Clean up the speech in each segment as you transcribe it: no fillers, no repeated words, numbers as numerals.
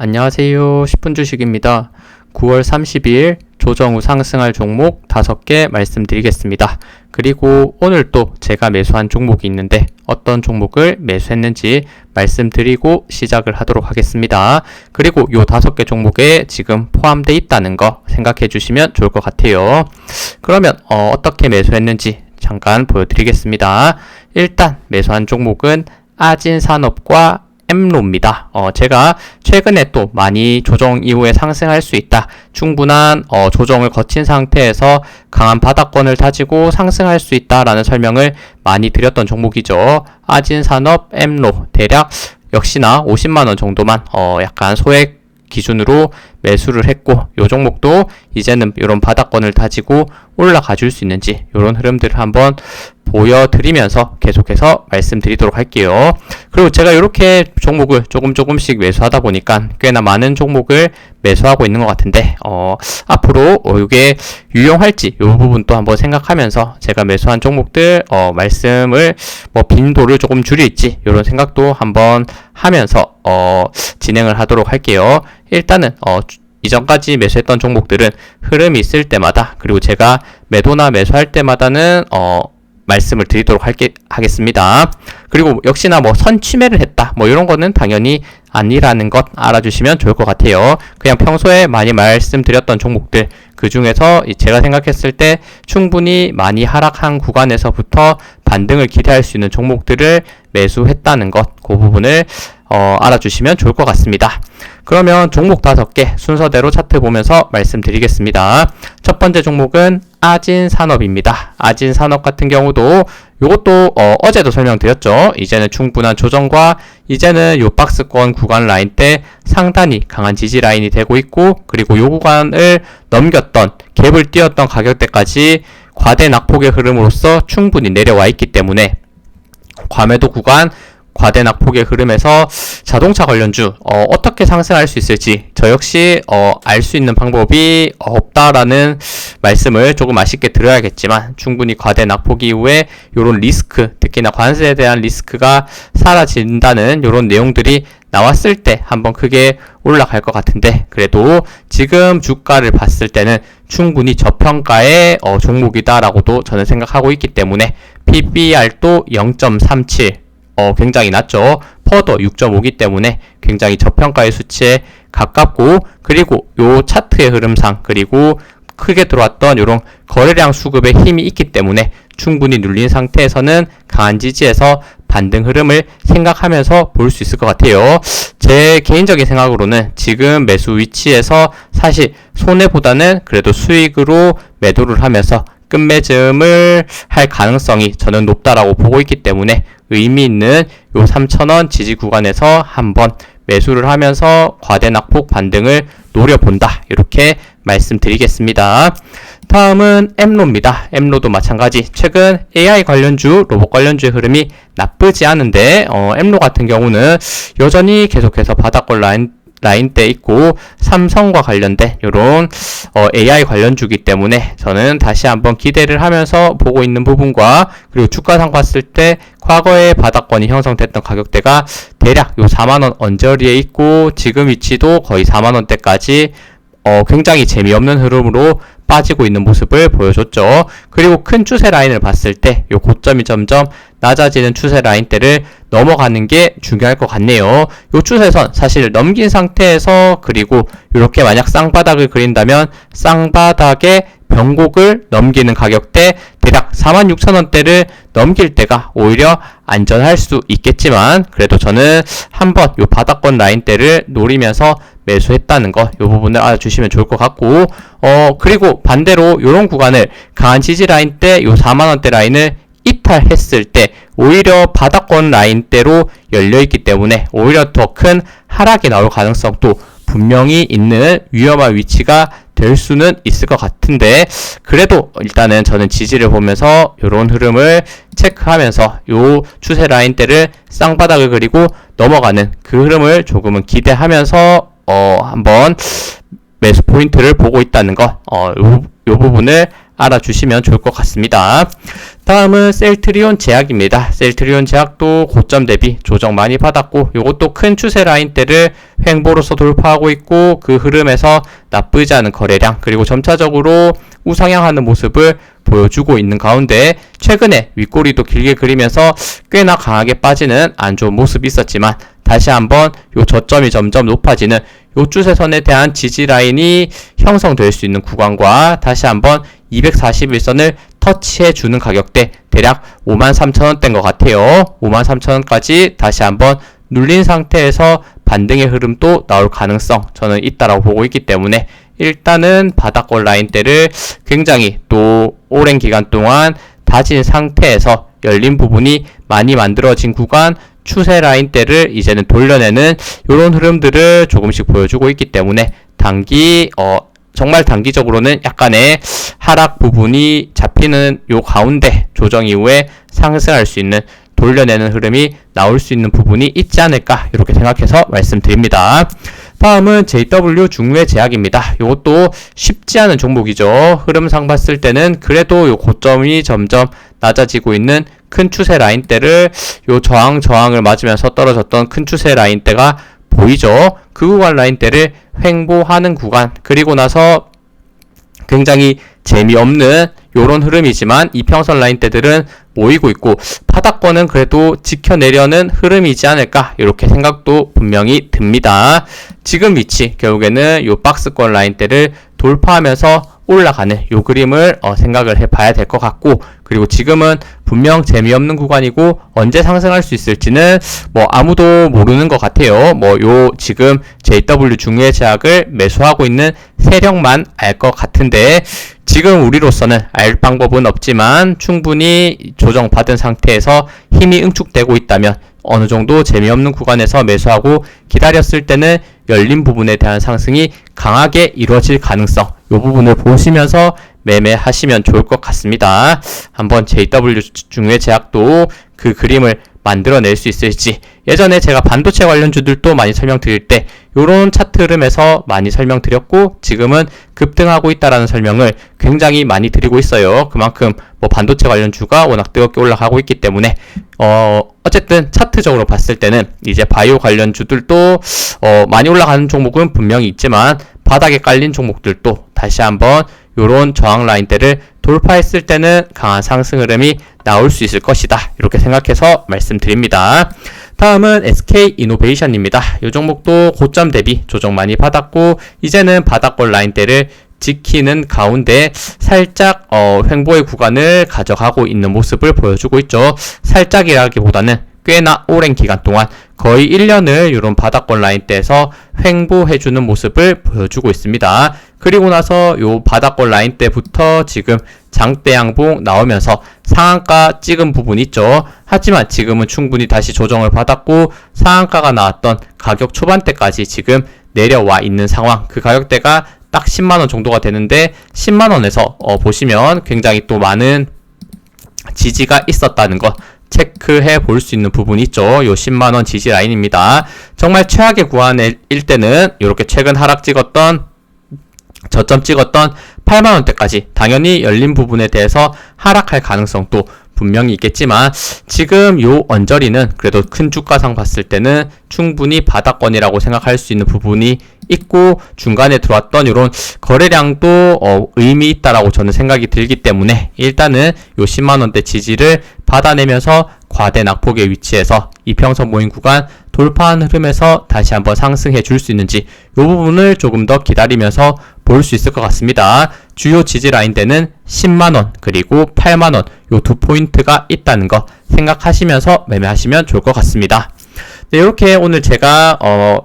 안녕하세요. 10분 주식입니다. 9월 30일 조정 후 상승할 종목 5개 말씀드리겠습니다. 그리고 오늘 또 제가 매수한 종목이 있는데 어떤 종목을 매수했는지 말씀드리고 시작을 하도록 하겠습니다. 그리고 요 5개 종목에 지금 포함되어 있다는 거 생각해 주시면 좋을 것 같아요. 그러면 어떻게 매수했는지 잠깐 보여드리겠습니다. 일단 매수한 종목은 아진산업과 엠로입니다. 제가 최근에 또 많이 조정 이후에 상승할 수 있다. 충분한 조정을 거친 상태에서 강한 바닥권을 다지고 상승할 수 있다라는 설명을 많이 드렸던 종목이죠. 아진산업, 엠로 대략 역시나 50만원 정도만 약간 소액 기준으로 매수를 했고, 요 종목도 이제는 이런 바닥권을 다지고 올라가 줄 수 있는지 이런 흐름들을 한번 보여드리면서 계속해서 말씀드리도록 할게요. 그리고 제가 이렇게 종목을 조금씩 매수하다 보니까 꽤나 많은 종목을 매수하고 있는 것 같은데 앞으로 이게 유용할지 이 부분도 한번 생각하면서 제가 매수한 종목들 말씀을 빈도를 조금 줄일지 이런 생각도 한번 하면서 진행을 하도록 할게요. 일단은 이전까지 매수했던 종목들은 흐름이 있을 때마다, 그리고 제가 매도나 매수할 때마다는 말씀을 드리도록 하겠습니다. 그리고 역시나 선취매를 했다 이런 거는 당연히 아니라는 것 알아주시면 좋을 것 같아요. 그냥 평소에 많이 말씀드렸던 종목들, 그 중에서 제가 생각했을 때 충분히 많이 하락한 구간에서부터 반등을 기대할 수 있는 종목들을 매수했다는 것, 그 부분을 알아주시면 좋을 것 같습니다. 그러면 종목 5개 순서대로 차트 보면서 말씀드리겠습니다. 첫 번째 종목은 아진산업입니다. 아진산업 같은 경우도 이것도 어제도 설명드렸죠. 이제는 충분한 조정과 이제는 요 박스권 구간 라인 때 상단이 강한 지지 라인이 되고 있고, 그리고 요 구간을 넘겼던 갭을 띄웠던 가격대까지 과대 낙폭의 흐름으로서 충분히 내려와 있기 때문에 과매도 구간 과대 낙폭의 흐름에서 자동차 관련주 어떻게 상승할 수 있을지 저 역시 알 수 있는 방법이 없다라는 말씀을 조금 아쉽게 드려야겠지만, 충분히 과대 낙폭 이후에 이런 리스크, 특히나 관세에 대한 리스크가 사라진다는 이런 내용들이 나왔을 때 한번 크게 올라갈 것 같은데, 그래도 지금 주가를 봤을 때는 충분히 저평가의 종목이다라고도 저는 생각하고 있기 때문에 PBR도 0.37 굉장히 낮죠. 퍼도 6.5기 때문에 굉장히 저평가의 수치에 가깝고, 그리고 요 차트의 흐름상, 그리고 크게 들어왔던 이런 거래량 수급의 힘이 있기 때문에 충분히 눌린 상태에서는 강한 지지에서 반등 흐름을 생각하면서 볼 수 있을 것 같아요. 제 개인적인 생각으로는 지금 매수 위치에서 사실 손해보다는 그래도 수익으로 매도를 하면서 끝매점을 할 가능성이 저는 높다라고 보고 있기 때문에 의미 있는 요 3,000원 지지 구간에서 한번 매수를 하면서 과대 낙폭 반등을 노려본다, 이렇게 말씀드리겠습니다. 다음은 엠로입니다. 엠로도 마찬가지 최근 AI 관련주, 로봇 관련주의 흐름이 나쁘지 않은데 엠로 같은 경우는 여전히 계속해서 바닥권 라인대 있고 삼성과 관련된 이런 AI 관련주기 때문에 저는 다시 한번 기대를 하면서 보고 있는 부분과, 그리고 주가상 봤을 때 과거에 바닥권이 형성됐던 가격대가 대략 요 4만원 언저리에 있고 지금 위치도 거의 4만원대까지 굉장히 재미없는 흐름으로 빠지고 있는 모습을 보여줬죠. 그리고 큰 추세 라인을 봤을 때 요 고점이 점점 낮아지는 추세 라인대를 넘어가는 게 중요할 것 같네요. 요 추세선 사실 넘긴 상태에서, 그리고 이렇게 만약 쌍바닥을 그린다면 쌍바닥의 변곡을 넘기는 가격대 대략 46,000원대를 넘길 때가 오히려 안전할 수 있겠지만, 그래도 저는 한번 요 바닥권 라인대를 노리면서 매수했다는 거, 요 부분을 알아주시면 좋을 것 같고, 그리고 반대로 요런 구간을 강한 지지 라인대 요 4만원대 라인을 이탈했을 때 오히려 바닥권 라인대로 열려있기 때문에 오히려 더 큰 하락이 나올 가능성도 분명히 있는 위험한 위치가 될 수는 있을 것 같은데, 그래도 일단은 저는 지지를 보면서 이런 흐름을 체크하면서 요 추세 라인대를 쌍바닥을 그리고 넘어가는 그 흐름을 조금은 기대하면서 한번 매수 포인트를 보고 있다는 것, 요 부분을 알아주시면 좋을 것 같습니다. 다음은 셀트리온 제약입니다. 셀트리온 제약도 고점 대비 조정 많이 받았고 이것도 큰 추세 라인대를 횡보로서 돌파하고 있고 그 흐름에서 나쁘지 않은 거래량 그리고 점차적으로 우상향하는 모습을 보여주고 있는 가운데 최근에 윗꼬리도 길게 그리면서 꽤나 강하게 빠지는 안 좋은 모습이 있었지만 다시 한번 요 저점이 점점 높아지는 요 추세선에 대한 지지 라인이 형성될 수 있는 구간과 다시 한번 241선을 터치해 주는 가격대 대략 53,000원대인 것 같아요. 53,000원까지 다시 한번 눌린 상태에서 반등의 흐름도 나올 가능성 저는 있다라고 보고 있기 때문에 일단은 바닥권 라인대를 굉장히 또 오랜 기간 동안 다진 상태에서 열린 부분이 많이 만들어진 구간 추세 라인대를 이제는 돌려내는 이런 흐름들을 조금씩 보여주고 있기 때문에 정말 단기적으로는 약간의 하락 부분이 잡히는 요 가운데 조정 이후에 상승할 수 있는 돌려내는 흐름이 나올 수 있는 부분이 있지 않을까 이렇게 생각해서 말씀드립니다. 다음은 JW 중외 제약입니다. 이것도 쉽지 않은 종목이죠. 흐름상 봤을 때는 그래도 요 고점이 점점 낮아지고 있는 큰 추세 라인대를 요 저항을 맞으면서 떨어졌던 큰 추세 라인대가 보이죠. 그 구간 라인대를 횡보하는 구간 그리고 나서 굉장히 재미없는 요런 흐름이지만 이평선 라인대들은 모이고 있고 바닥권은 그래도 지켜내려는 흐름이지 않을까 이렇게 생각도 분명히 듭니다. 지금 위치 결국에는 요 박스권 라인대를 돌파하면서 올라가는 요 그림을 생각을 해봐야 될 것 같고 그리고 지금은 분명 재미없는 구간이고 언제 상승할 수 있을지는 아무도 모르는 것 같아요. 요 지금 JW 중외 제약을 매수하고 있는 세력만 알 것 같은데 지금 우리로서는 알 방법은 없지만 충분히 조정받은 상태에서 힘이 응축되고 있다면 어느 정도 재미없는 구간에서 매수하고 기다렸을 때는 열린 부분에 대한 상승이 강하게 이루어질 가능성 이 부분을 보시면서 매매하시면 좋을 것 같습니다. 한번 JW 중외 제약도 그 그림을 만들어낼 수 있을지 예전에 제가 반도체 관련주들도 많이 설명드릴 때 요런 차트 흐름에서 많이 설명드렸고 지금은 급등하고 있다라는 설명을 굉장히 많이 드리고 있어요. 그만큼 반도체 관련주가 워낙 뜨겁게 올라가고 있기 때문에 어쨌든 차트적으로 봤을 때는 이제 바이오 관련주들도 많이 올라가는 종목은 분명히 있지만 바닥에 깔린 종목들도 다시 한번 요런 저항 라인대를 돌파했을 때는 강한 상승 흐름이 나올 수 있을 것이다. 이렇게 생각해서 말씀드립니다. 다음은 SK이노베이션입니다. 이 종목도 고점 대비 조정 많이 받았고 이제는 바닥권 라인대를 지키는 가운데 살짝 횡보의 구간을 가져가고 있는 모습을 보여주고 있죠. 살짝이라기보다는 꽤나 오랜 기간 동안 거의 1년을 이런 바닥권 라인대에서 횡보해주는 모습을 보여주고 있습니다. 그리고 나서 요 바닥권 라인대부터 지금 장대 양봉 나오면서 상한가 찍은 부분 있죠. 하지만 지금은 충분히 다시 조정을 받았고 상한가가 나왔던 가격 초반대까지 지금 내려와 있는 상황. 그 가격대가 딱 10만원 정도가 되는데 10만원에서 보시면 굉장히 또 많은 지지가 있었다는 거 체크해 볼 수 있는 부분이 있죠. 요 10만원 지지 라인입니다. 정말 최악의 구간일 때는 이렇게 최근 하락 찍었던 저점 찍었던 8만원대까지 당연히 열린 부분에 대해서 하락할 가능성도 분명히 있겠지만 지금 요 언저리는 그래도 큰 주가상 봤을 때는 충분히 바닥권이라고 생각할 수 있는 부분이 있고 중간에 들어왔던 이런 거래량도 의미 있다라고 저는 생각이 들기 때문에 일단은 요 10만원대 지지를 받아내면서 과대 낙폭의 위치에서 이평선 모임 구간 돌파한 흐름에서 다시 한번 상승해 줄 수 있는지 이 부분을 조금 더 기다리면서 볼 수 있을 것 같습니다. 주요 지지 라인대는 10만원 그리고 8만원 요 두 포인트가 있다는 거 생각하시면서 매매하시면 좋을 것 같습니다. 네, 이렇게 오늘 제가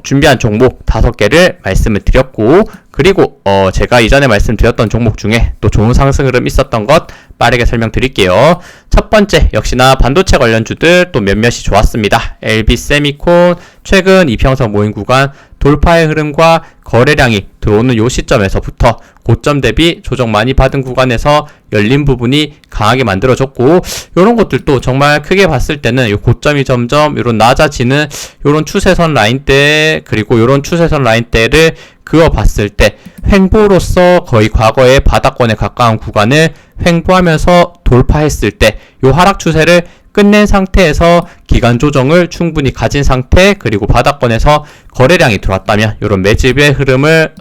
준비한 종목 5개를 말씀을 드렸고 그리고 제가 이전에 말씀드렸던 종목 중에 또 좋은 상승 흐름 있었던 것 빠르게 설명드릴게요. 첫 번째 역시나 반도체 관련주들 또 몇몇이 좋았습니다. LB세미콘 최근 이평선 모임 구간 돌파의 흐름과 거래량이 들어오는 요 시점에서부터 고점 대비 조정 많이 받은 구간에서 열린 부분이 강하게 만들어졌고 이런 것들도 정말 크게 봤을 때는 요 고점이 점점 이런 낮아지는 요런 추세선 라인대 그리고 요런 추세선 라인대를 그어봤을 때 횡보로서 거의 과거의 바닥권에 가까운 구간을 횡보하면서 돌파했을 때 요 하락 추세를 끝낸 상태에서 기간 조정을 충분히 가진 상태 그리고 바닥권에서 거래량이 들어왔다면 이런 매집의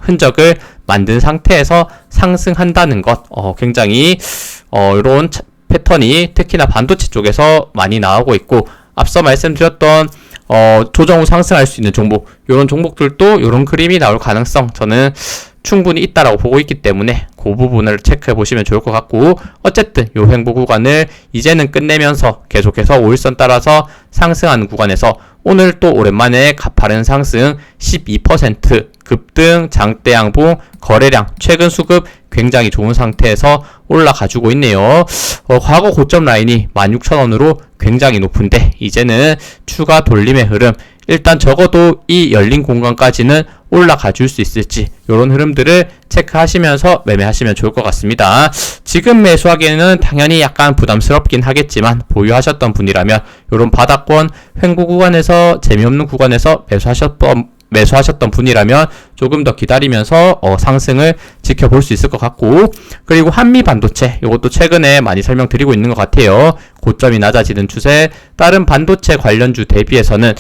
흔적을 만든 상태에서 상승한다는 것 굉장히 이런 패턴이 특히나 반도체 쪽에서 많이 나오고 있고 앞서 말씀드렸던 조정 후 상승할 수 있는 종목 이런 종목들도 이런 그림이 나올 가능성 저는 충분히 있다라고 보고 있기 때문에 그 부분을 체크해 보시면 좋을 것 같고 어쨌든 요 횡보 구간을 이제는 끝내면서 계속해서 5일선 따라서 상승하는 구간에서 오늘 또 오랜만에 가파른 상승 12% 급등 장대 양봉 거래량 최근 수급 굉장히 좋은 상태에서 올라가주고 있네요. 과거 고점 라인이 16,000원으로 굉장히 높은데 이제는 추가 돌림의 흐름 일단 적어도 이 열린 공간까지는 올라가 줄 수 있을지 이런 흐름들을 체크하시면서 매매하시면 좋을 것 같습니다. 지금 매수하기에는 당연히 약간 부담스럽긴 하겠지만 보유하셨던 분이라면 이런 바닥권 횡보 구간에서 재미없는 구간에서 매수하셨던 분이라면 조금 더 기다리면서 상승을 지켜볼 수 있을 것 같고 그리고 한미 반도체 이것도 최근에 많이 설명드리고 있는 것 같아요. 고점이 낮아지는 추세 다른 반도체 관련주 대비해서는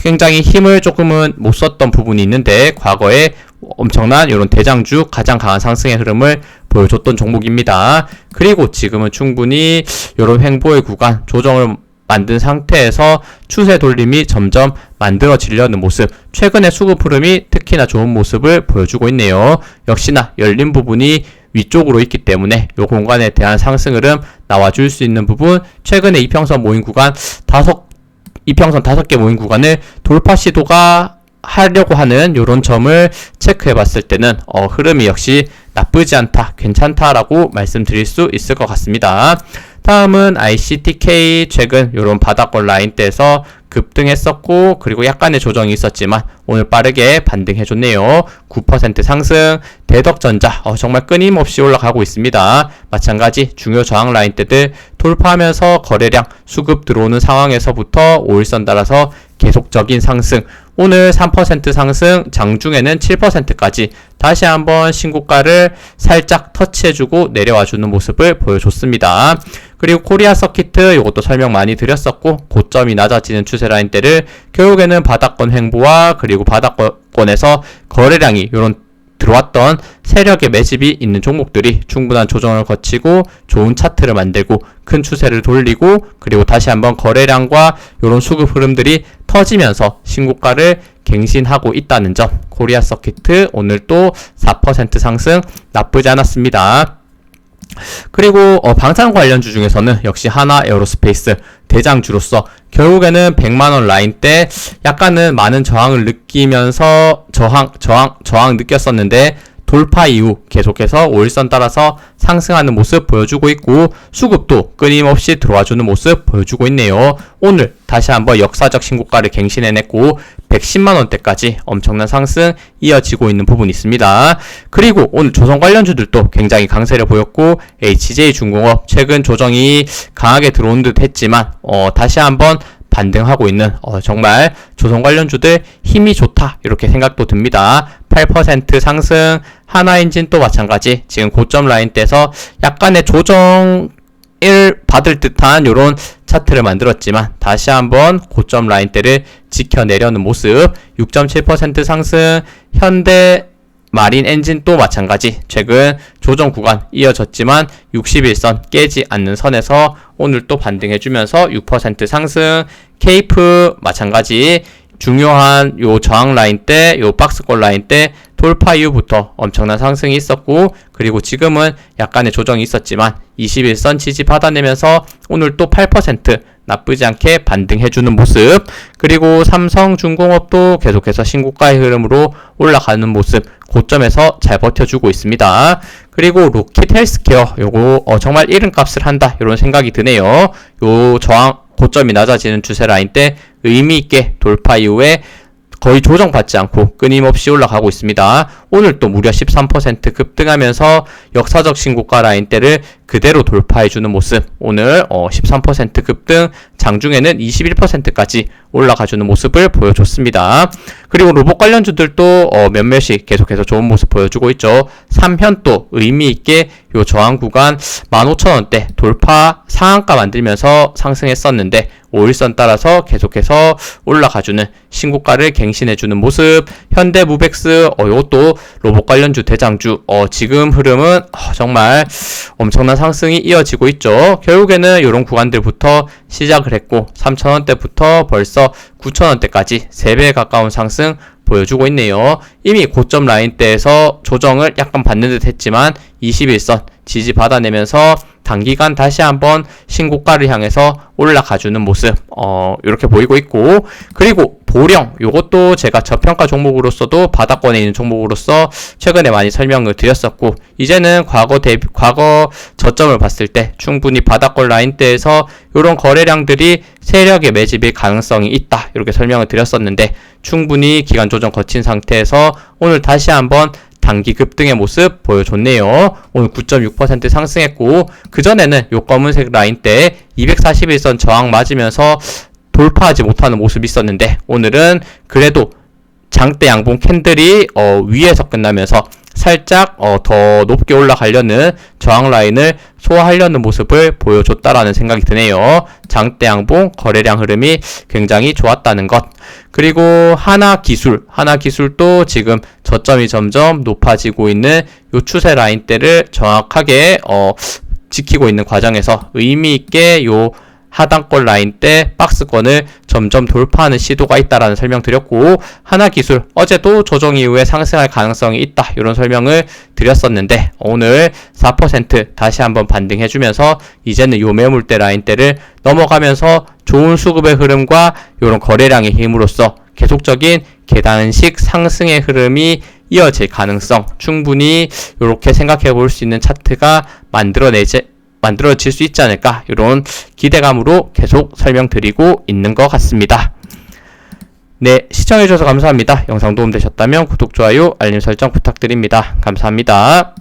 굉장히 힘을 조금은 못 썼던 부분이 있는데 과거에 엄청난 이런 대장주 가장 강한 상승의 흐름을 보여줬던 종목입니다. 그리고 지금은 충분히 이런 횡보의 구간 조정을 만든 상태에서 추세 돌림이 점점 만들어지려는 모습 최근의 수급 흐름이 특히나 좋은 모습을 보여주고 있네요. 역시나 열린 부분이 위쪽으로 있기 때문에 이 공간에 대한 상승 흐름 나와줄 수 있는 부분 최근에 이평선 모인 구간 이평선 5개 모인 구간을 돌파 시도가 하려고 하는 이런 점을 체크해 봤을 때는 흐름이 역시 나쁘지 않다 괜찮다라고 말씀드릴 수 있을 것 같습니다. 다음은 ICTK 최근 이런 바닥권 라인대에서 급등했었고 그리고 약간의 조정이 있었지만 오늘 빠르게 반등해줬네요. 9% 상승 대덕전자 정말 끊임없이 올라가고 있습니다. 마찬가지 중요 저항 라인대들 돌파하면서 거래량 수급 들어오는 상황에서부터 5일선 따라서 계속적인 상승 오늘 3% 상승 장중에는 7%까지 다시 한번 신고가를 살짝 터치해주고 내려와주는 모습을 보여줬습니다. 그리고 코리아 서키트 이것도 설명 많이 드렸었고 고점이 낮아지는 추세 라인대를 결국에는 바닥권 횡보와 그리고 바닥권에서 거래량이 이런 들어왔던 세력의 매집이 있는 종목들이 충분한 조정을 거치고 좋은 차트를 만들고 큰 추세를 돌리고 그리고 다시 한번 거래량과 이런 수급 흐름들이 터지면서 신고가를 갱신하고 있다는 점 코리아 서키트 오늘 또 4% 상승 나쁘지 않았습니다. 그리고 방산 관련주 중에서는 역시 하나 에어로스페이스 대장주로서 결국에는 100만원 라인 때 약간은 많은 저항을 느끼면서 저항 느꼈었는데 돌파 이후 계속해서 5일선 따라서 상승하는 모습 보여주고 있고 수급도 끊임없이 들어와주는 모습 보여주고 있네요. 오늘 다시 한번 역사적 신고가를 갱신해냈고 110만원대까지 엄청난 상승 이어지고 있는 부분이 있습니다. 그리고 오늘 조선 관련주들도 굉장히 강세를 보였고 HJ중공업 최근 조정이 강하게 들어온 듯 했지만 다시 한번 반등하고 있는 정말 조선 관련주들 힘이 좋다 이렇게 생각도 듭니다. 8% 상승 하나엔진도 마찬가지 지금 고점 라인대에서 약간의 조정을 받을 듯한 이런 차트를 만들었지만 다시 한번 고점 라인대를 지켜내려는 모습 6.7% 상승 현대 마린 엔진도 마찬가지 최근 조정 구간 이어졌지만 61선 깨지 않는 선에서 오늘 또 반등해주면서 6% 상승 케이프 마찬가지 중요한 요 저항 라인 때 요 박스권 라인 때 돌파 이후부터 엄청난 상승이 있었고 그리고 지금은 약간의 조정이 있었지만 21선 지지 받아내면서 오늘 또 8% 나쁘지 않게 반등해주는 모습 그리고 삼성중공업도 계속해서 신고가의 흐름으로 올라가는 모습 고점에서 잘 버텨주고 있습니다. 그리고 로킷 헬스케어 요거 정말 이름값을 한다 이런 생각이 드네요. 요 저항 고점이 낮아지는 추세 라인 때 의미있게 돌파 이후에 거의 조정받지 않고 끊임없이 올라가고 있습니다. 오늘 또 무려 13% 급등하면서 역사적 신고가 라인대를 그대로 돌파해주는 모습. 오늘 13% 급등, 장중에는 21%까지 올라가주는 모습을 보여줬습니다. 그리고 로봇 관련주들도 몇몇이 계속해서 좋은 모습 보여주고 있죠. 삼현도 의미있게 요 저항 구간 15,000원대 돌파 상한가 만들면서 상승했었는데 5일선 따라서 계속해서 올라가주는 신고가를 갱신해주는 모습. 현대무벡스 이것도 로봇 관련주 대장주 지금 흐름은 정말 엄청난 상승이 이어지고 있죠. 결국에는 이런 구간들부터 시작을 했고 3,000원대부터 벌써 9,000원대까지 3배에 가까운 상승 보여주고 있네요. 이미 고점 라인대에서 조정을 약간 받는 듯 했지만 21선 지지 받아내면서 단기간 다시 한번 신고가를 향해서 올라가주는 모습 이렇게 보이고 있고, 그리고 보령 요것도 제가 저평가 종목으로서도 바닥권에 있는 종목으로서 최근에 많이 설명을 드렸었고, 이제는 과거 저점을 봤을 때 충분히 바닥권 라인대에서 이런 거래량들이 세력의 매집일 가능성이 있다 이렇게 설명을 드렸었는데, 충분히 기간 조정 거친 상태에서 오늘 다시 한번 단기 급등의 모습 보여줬네요. 오늘 9.6% 상승했고, 그전에는 요 검은색 라인대 241선 저항 맞으면서 돌파하지 못하는 모습이 있었는데, 오늘은 그래도 장대 양봉 캔들이 위에서 끝나면서 살짝 더 높게 올라가려는 저항 라인을 소화하려는 모습을 보여줬다라는 생각이 드네요. 장대 양봉 거래량 흐름이 굉장히 좋았다는 것. 그리고 하나기술도 지금 저점이 점점 높아지고 있는 요 추세 라인대를 정확하게 지키고 있는 과정에서 의미있게 요 하단권 라인대 박스권을 점점 돌파하는 시도가 있다라는 설명 드렸고, 하나기술 어제도 조정 이후에 상승할 가능성이 있다 이런 설명을 드렸었는데, 오늘 4% 다시 한번 반등해주면서 이제는 요 매물대 라인대를 넘어가면서 좋은 수급의 흐름과 이런 거래량의 힘으로써 계속적인 계단식 상승의 흐름이 이어질 가능성, 충분히 이렇게 생각해 볼 수 있는 차트가 만들어질 수 있지 않을까, 이런 기대감으로 계속 설명드리고 있는 것 같습니다. 네, 시청해주셔서 감사합니다. 영상 도움되셨다면 구독, 좋아요, 알림 설정 부탁드립니다. 감사합니다.